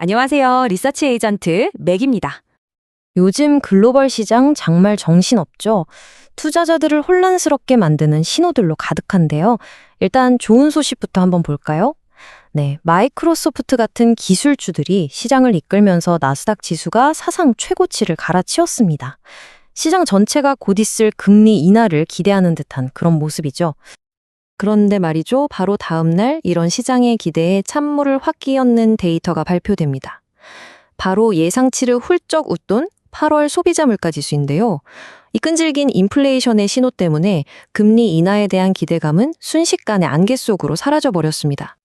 안녕하세요. 리서치 에이전트 맥입니다. 요즘 글로벌 시장 정말 정신없죠. 투자자들을 혼란스럽게 만드는 신호들로 가득한데요. 일단 좋은 소식부터 한번 볼까요? 네, 마이크로소프트 같은 기술주들이 시장을 이끌면서 나스닥 지수가 사상 최고치를 갈아치웠습니다. 시장 전체가 곧 있을 금리 인하를 기대하는 듯한 그런 모습이죠. 그런데 말이죠, 바로 다음 날 이런 시장의 기대에 찬물을 확 끼얹는 데이터가 발표됩니다. 바로 예상치를 훌쩍 웃돈 8월 소비자 물가지수인데요. 이 끈질긴 인플레이션의 신호 때문에 금리 인하에 대한 기대감은 순식간에 안개 속으로 사라져버렸습니다.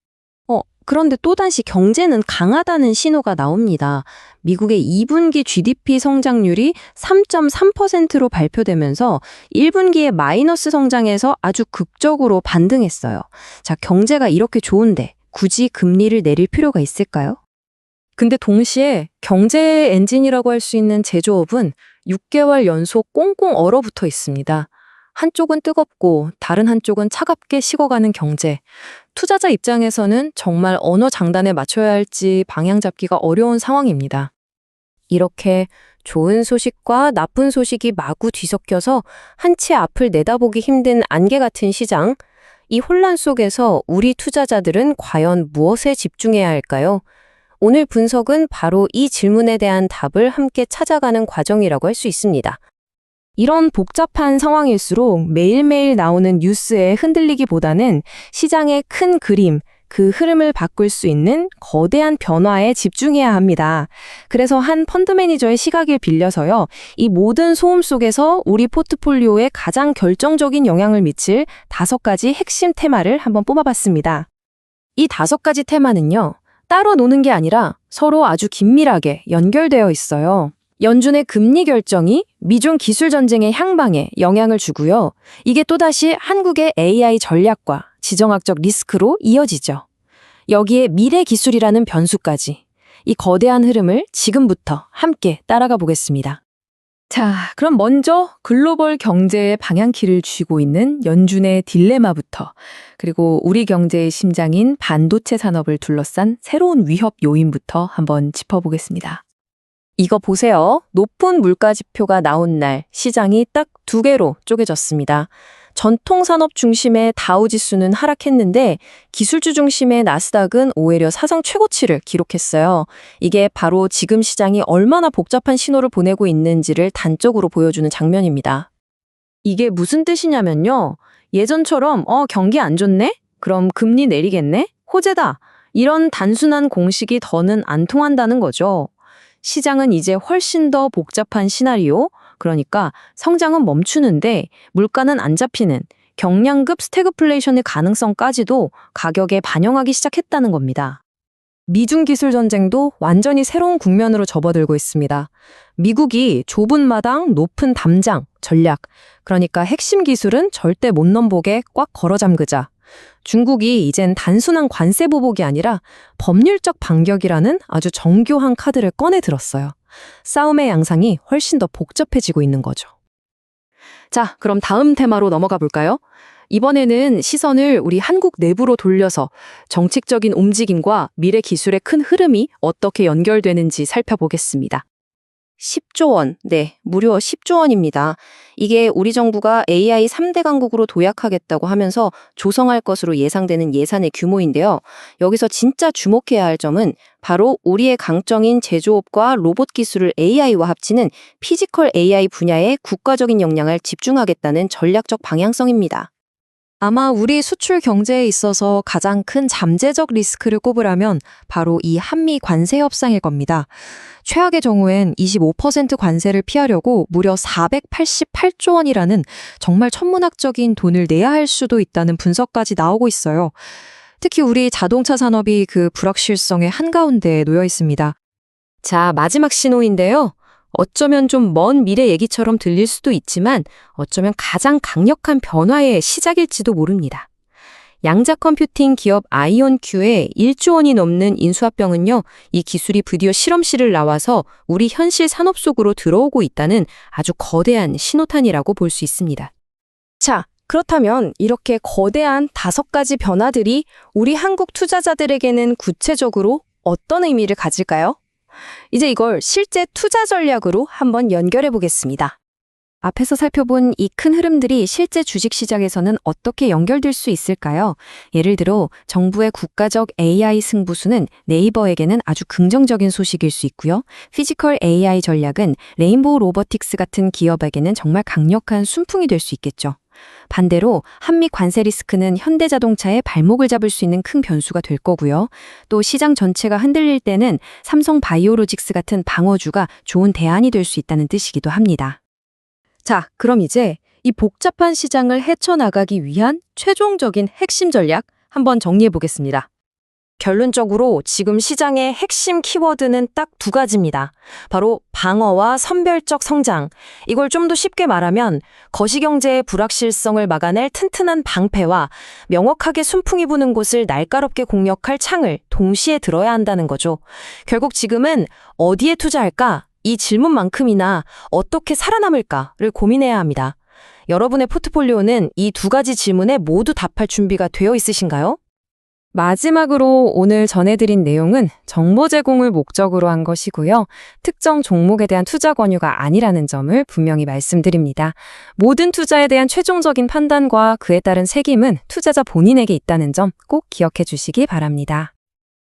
그런데 또다시 경제는 강하다는 신호가 나옵니다. 미국의 2분기 GDP 성장률이 3.3%로 발표되면서 1분기에 마이너스 성장해서 아주 극적으로 반등했어요. 자, 경제가 이렇게 좋은데 굳이 금리를 내릴 필요가 있을까요? 근데 동시에 경제의 엔진이라고 할 수 있는 제조업은 6개월 연속 꽁꽁 얼어붙어 있습니다. 한쪽은 뜨겁고 다른 한쪽은 차갑게 식어가는 경제. 투자자 입장에서는 정말 어느 장단에 맞춰야 할지 방향 잡기가 어려운 상황입니다. 이렇게 좋은 소식과 나쁜 소식이 마구 뒤섞여서 한치 앞을 내다보기 힘든 안개 같은 시장. 이 혼란 속에서 우리 투자자들은 과연 무엇에 집중해야 할까요? 오늘 분석은 바로 이 질문에 대한 답을 함께 찾아가는 과정이라고 할 수 있습니다. 이런 복잡한 상황일수록 매일매일 나오는 뉴스에 흔들리기보다는 시장의 큰 그림, 그 흐름을 바꿀 수 있는 거대한 변화에 집중해야 합니다. 그래서 한 펀드 매니저의 시각을 빌려서요, 이 모든 소음 속에서 우리 포트폴리오에 가장 결정적인 영향을 미칠 5가지 핵심 테마를 한번 뽑아봤습니다. 이 5가지 테마는요, 따로 노는 게 아니라 서로 아주 긴밀하게 연결되어 있어요. 연준의 금리 결정이 미중 기술 전쟁의 향방에 영향을 주고요. 이게 또다시 한국의 AI 전략과 지정학적 리스크로 이어지죠. 여기에 미래 기술이라는 변수까지. 이 거대한 흐름을 지금부터 함께 따라가 보겠습니다. 자, 그럼 먼저 글로벌 경제의 방향키를 쥐고 있는 연준의 딜레마부터, 그리고 우리 경제의 심장인 반도체 산업을 둘러싼 새로운 위협 요인부터 한번 짚어보겠습니다. 이거 보세요. 높은 물가 지표가 나온 날 시장이 딱 2개로 쪼개졌습니다. 전통 산업 중심의 다우지수는 하락했는데 기술주 중심의 나스닥은 오히려 사상 최고치를 기록했어요. 이게 바로 지금 시장이 얼마나 복잡한 신호를 보내고 있는지를 단적으로 보여주는 장면입니다. 이게 무슨 뜻이냐면요. 예전처럼 경기 안 좋네? 그럼 금리 내리겠네? 호재다. 이런 단순한 공식이 더는 안 통한다는 거죠. 시장은 이제 훨씬 더 복잡한 시나리오, 그러니까 성장은 멈추는데 물가는 안 잡히는 경량급 스태그플레이션의 가능성까지도 가격에 반영하기 시작했다는 겁니다. 미중 기술 전쟁도 완전히 새로운 국면으로 접어들고 있습니다. 미국이 좁은 마당, 높은 담장, 전략, 그러니까 핵심 기술은 절대 못 넘보게 꽉 걸어 잠그자. 중국이 이젠 단순한 관세 보복이 아니라 법률적 반격이라는 아주 정교한 카드를 꺼내 들었어요. 싸움의 양상이 훨씬 더 복잡해지고 있는 거죠. 자, 그럼 다음 테마로 넘어가 볼까요? 이번에는 시선을 우리 한국 내부로 돌려서 정책적인 움직임과 미래 기술의 큰 흐름이 어떻게 연결되는지 살펴보겠습니다. 10조 원, 네, 무려 10조 원입니다. 이게 우리 정부가 AI 3대 강국으로 도약하겠다고 하면서 조성할 것으로 예상되는 예산의 규모인데요. 여기서 진짜 주목해야 할 점은 바로 우리의 강점인 제조업과 로봇 기술을 AI와 합치는 피지컬 AI 분야에 국가적인 역량을 집중하겠다는 전략적 방향성입니다. 아마 우리 수출 경제에 있어서 가장 큰 잠재적 리스크를 꼽으라면 바로 이 한미 관세 협상일 겁니다. 최악의 경우엔 25% 관세를 피하려고 무려 488조 원이라는 정말 천문학적인 돈을 내야 할 수도 있다는 분석까지 나오고 있어요. 특히 우리 자동차 산업이 그 불확실성의 한가운데에 놓여 있습니다. 자, 마지막 신호인데요. 어쩌면 좀 먼 미래 얘기처럼 들릴 수도 있지만 어쩌면 가장 강력한 변화의 시작일지도 모릅니다. 양자 컴퓨팅 기업 아이온큐의 1조 원이 넘는 인수합병은요, 이 기술이 드디어 실험실을 나와서 우리 현실 산업 속으로 들어오고 있다는 아주 거대한 신호탄이라고 볼 수 있습니다. 자, 그렇다면 이렇게 거대한 5가지 변화들이 우리 한국 투자자들에게는 구체적으로 어떤 의미를 가질까요? 이제 이걸 실제 투자 전략으로 한번 연결해 보겠습니다. 앞에서 살펴본 이 큰 흐름들이 실제 주식시장에서는 어떻게 연결될 수 있을까요? 예를 들어 정부의 국가적 AI 승부수는 네이버에게는 아주 긍정적인 소식일 수 있고요. 피지컬 AI 전략은 레인보우 로보틱스 같은 기업에게는 정말 강력한 순풍이 될 수 있겠죠. 반대로 한미 관세 리스크는 현대자동차의 발목을 잡을 수 있는 큰 변수가 될 거고요. 또 시장 전체가 흔들릴 때는 삼성 바이오로직스 같은 방어주가 좋은 대안이 될 수 있다는 뜻이기도 합니다. 자, 그럼 이제 이 복잡한 시장을 헤쳐나가기 위한 최종적인 핵심 전략 한번 정리해 보겠습니다. 결론적으로 지금 시장의 핵심 키워드는 딱 두 가지입니다. 바로 방어와 선별적 성장. 이걸 좀 더 쉽게 말하면 거시경제의 불확실성을 막아낼 튼튼한 방패와 명확하게 순풍이 부는 곳을 날카롭게 공략할 창을 동시에 들어야 한다는 거죠. 결국 지금은 어디에 투자할까? 이 질문만큼이나 어떻게 살아남을까를 고민해야 합니다. 여러분의 포트폴리오는 이 두 가지 질문에 모두 답할 준비가 되어 있으신가요? 마지막으로 오늘 전해드린 내용은 정보 제공을 목적으로 한 것이고요. 특정 종목에 대한 투자 권유가 아니라는 점을 분명히 말씀드립니다. 모든 투자에 대한 최종적인 판단과 그에 따른 책임은 투자자 본인에게 있다는 점 꼭 기억해 주시기 바랍니다.